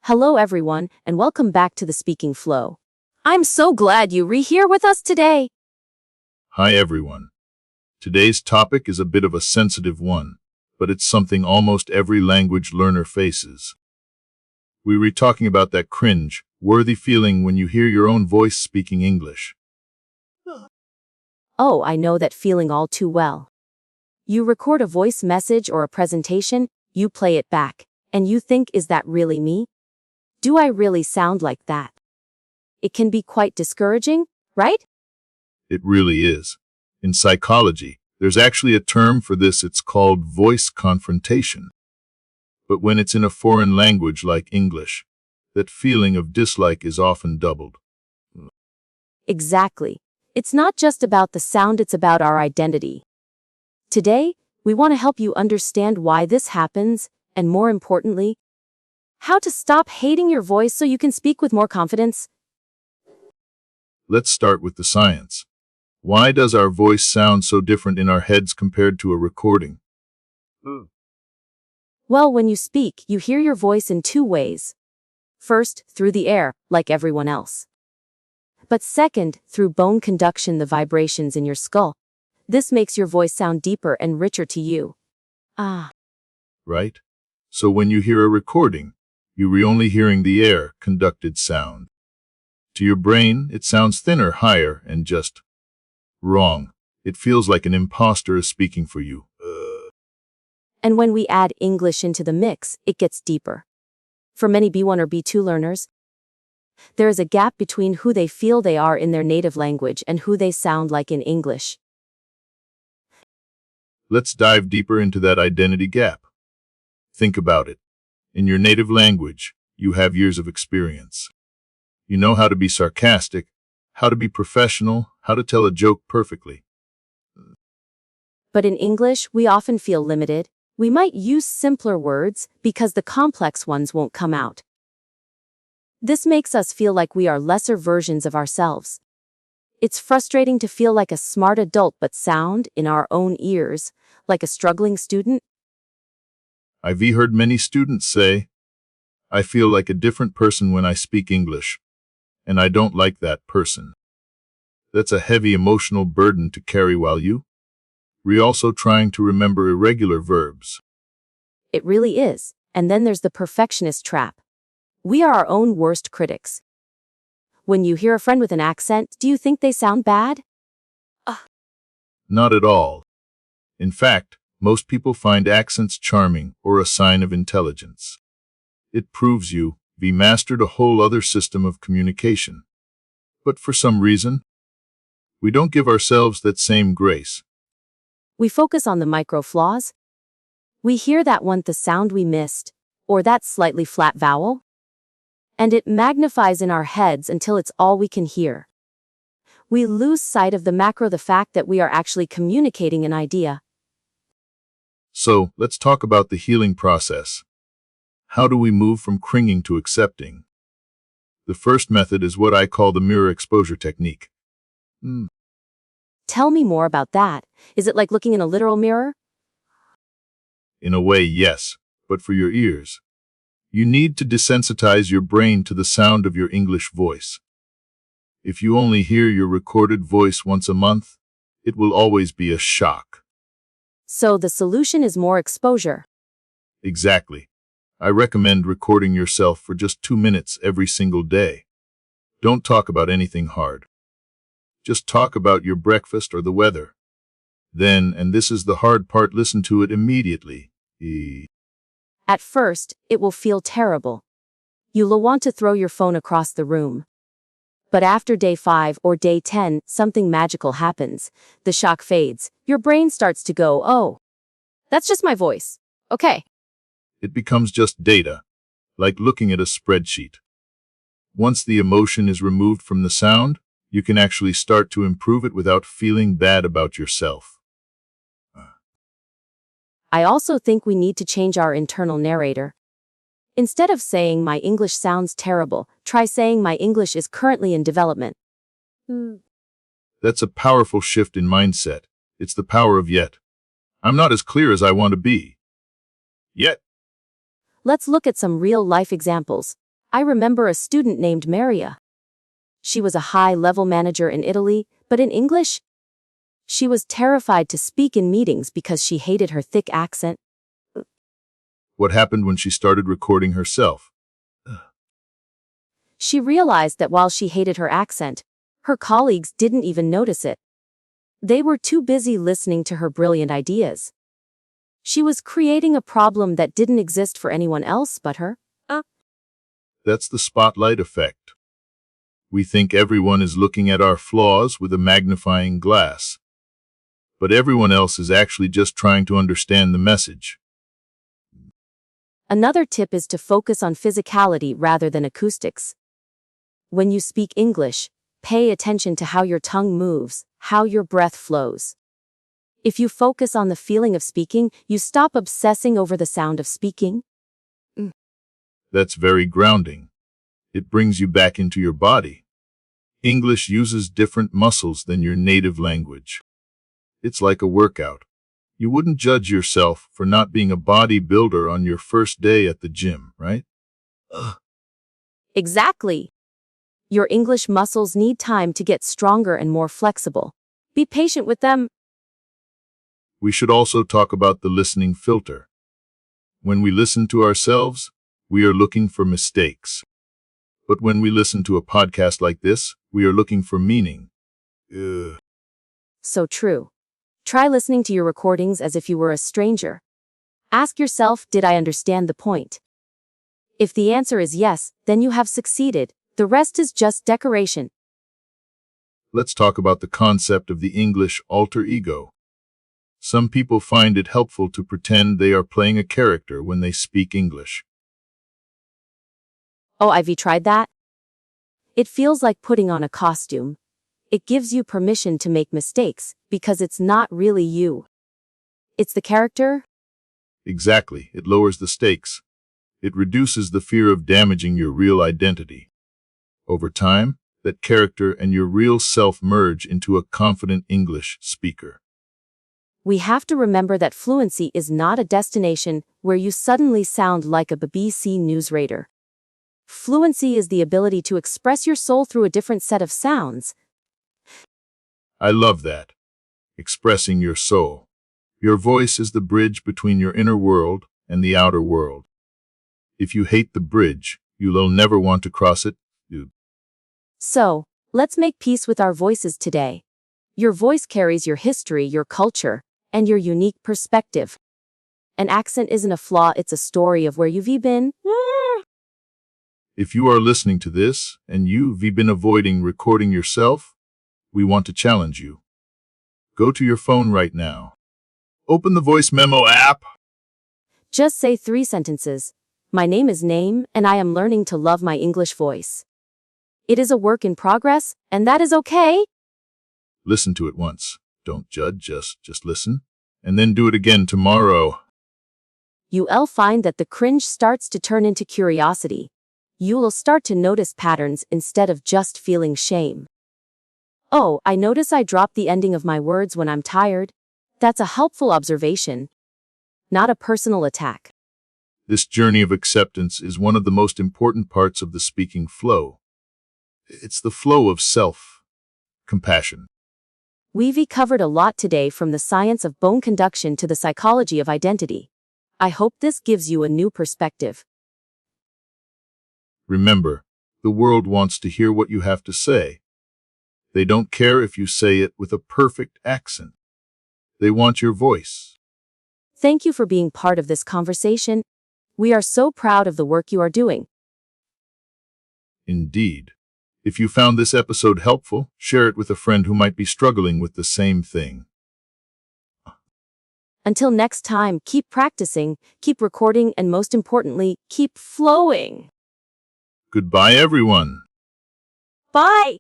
Hello everyone, and welcome back to the Speaking Flow. I'm so glad you're here with us today. Hi everyone. Today's topic is a bit of a sensitive one, but it's something almost every language learner faces. We were talking about that cringe-worthy feeling when you hear your own voice speaking English. Oh, I know that feeling all too well. You record a voice message or a presentation, you play it back, and you think, is that really me? Do I really sound like that? It can be quite discouraging, right? It really is. In psychology, there's actually a term for this. It's called voice confrontation. But when it's in a foreign language like English, that feeling of dislike is often doubled. Exactly. It's not just about the sound, it's about our identity. Today, we want to help you understand why this happens, and more importantly, how to stop hating your voice so you can speak with more confidence. Let's start with the science. Why does our voice sound so different in our heads compared to a recording? Well, when you speak, you hear your voice in two ways. First, through the air, like everyone else. But second, through bone conduction, the vibrations in your skull. This makes your voice sound deeper and richer to you. Right? So when you hear a recording, you're only hearing the air-conducted sound. To your brain, it sounds thinner, higher, and just wrong. It feels like an imposter is speaking for you. And when we add English into the mix, it gets deeper. For many B1 or B2 learners, there is a gap between who they feel they are in their native language and who they sound like in English. Let's dive deeper into that identity gap. Think about it. In your native language, you have years of experience. You know how to be sarcastic, how to be professional, how to tell a joke perfectly. But in English, we often feel limited. We might use simpler words because the complex ones won't come out. This makes us feel like we are lesser versions of ourselves. It's frustrating to feel like a smart adult but sound, in our own ears, like a struggling student. I've heard many students say, I feel like a different person when I speak English, and I don't like that person. That's a heavy emotional burden to carry while you're also trying to remember irregular verbs. It really is. And then there's the perfectionist trap. We are our own worst critics. When you hear a friend with an accent, do you think they sound bad? Not at all. In fact, most people find accents charming or a sign of intelligence. It proves you've mastered a whole other system of communication. But for some reason, we don't give ourselves that same grace. We focus on the micro flaws. We hear that the sound we missed, or that slightly flat vowel, and it magnifies in our heads until it's all we can hear. We lose sight of the macro, the fact that we are actually communicating an idea. So, let's talk about the healing process. How do we move from cringing to accepting? The first method is what I call the mirror exposure technique. Tell me more about that. Is it like looking in a literal mirror? In a way, yes, but for your ears. You need to desensitize your brain to the sound of your English voice. If you only hear your recorded voice once a month, it will always be a shock. So the solution is more exposure. Exactly. I recommend recording yourself for just 2 minutes every single day. Don't talk about anything hard. Just talk about your breakfast or the weather. Then, and this is the hard part, listen to it immediately. At first, it will feel terrible. You'll want to throw your phone across the room. But after day 5 or day 10, something magical happens. The shock fades. Your brain starts to go, oh, that's just my voice. Okay. It becomes just data, like looking at a spreadsheet. Once the emotion is removed from the sound, you can actually start to improve it without feeling bad about yourself. I also think we need to change our internal narrator. Instead of saying my English sounds terrible, try saying my English is currently in development. That's a powerful shift in mindset. It's the power of yet. I'm not as clear as I want to be. Yet. Let's look at some real-life examples. I remember a student named Maria. She was a high-level manager in Italy, but in English, she was terrified to speak in meetings because she hated her thick accent. What happened when she started recording herself? She realized that while she hated her accent, her colleagues didn't even notice it. They were too busy listening to her brilliant ideas. She was creating a problem that didn't exist for anyone else but her. That's the spotlight effect. We think everyone is looking at our flaws with a magnifying glass. But everyone else is actually just trying to understand the message. Another tip is to focus on physicality rather than acoustics. When you speak English, pay attention to how your tongue moves, how your breath flows. If you focus on the feeling of speaking, you stop obsessing over the sound of speaking. That's very grounding. It brings you back into your body. English uses different muscles than your native language. It's like a workout. You wouldn't judge yourself for not being a bodybuilder on your first day at the gym, right? Exactly. Your English muscles need time to get stronger and more flexible. Be patient with them. We should also talk about the listening filter. When we listen to ourselves, we are looking for mistakes. But when we listen to a podcast like this, we are looking for meaning. So true. Try listening to your recordings as if you were a stranger. Ask yourself, did I understand the point? If the answer is yes, then you have succeeded. The rest is just decoration. Let's talk about the concept of the English alter ego. Some people find it helpful to pretend they are playing a character when they speak English. Oh, Ivy tried that? It feels like putting on a costume. It gives you permission to make mistakes because it's not really you. It's the character. Exactly, it lowers the stakes. It reduces the fear of damaging your real identity. Over time, that character and your real self merge into a confident English speaker. We have to remember that fluency is not a destination where you suddenly sound like a BBC News reader. Fluency is the ability to express your soul through a different set of sounds. I love that. Expressing your soul. Your voice is the bridge between your inner world and the outer world. If you hate the bridge, you'll never want to cross it. So, let's make peace with our voices today. Your voice carries your history, your culture, and your unique perspective. An accent isn't a flaw, it's a story of where you've been. If you are listening to this and you've been avoiding recording yourself, we want to challenge you. Go to your phone right now. Open the voice memo app. Just say 3 sentences. My name is Name, and I am learning to love my English voice. It is a work in progress, and that is okay. Listen to it once. Don't judge, just listen. And then do it again tomorrow. You'll find that the cringe starts to turn into curiosity. You will start to notice patterns instead of just feeling shame. Oh, I notice I drop the ending of my words when I'm tired. That's a helpful observation, not a personal attack. This journey of acceptance is one of the most important parts of the speaking flow. It's the flow of self-compassion. We've covered a lot today, from the science of bone conduction to the psychology of identity. I hope this gives you a new perspective. Remember, the world wants to hear what you have to say. They don't care if you say it with a perfect accent. They want your voice. Thank you for being part of this conversation. We are so proud of the work you are doing. Indeed. If you found this episode helpful, share it with a friend who might be struggling with the same thing. Until next time, keep practicing, keep recording, and most importantly, keep flowing. Goodbye, everyone. Bye!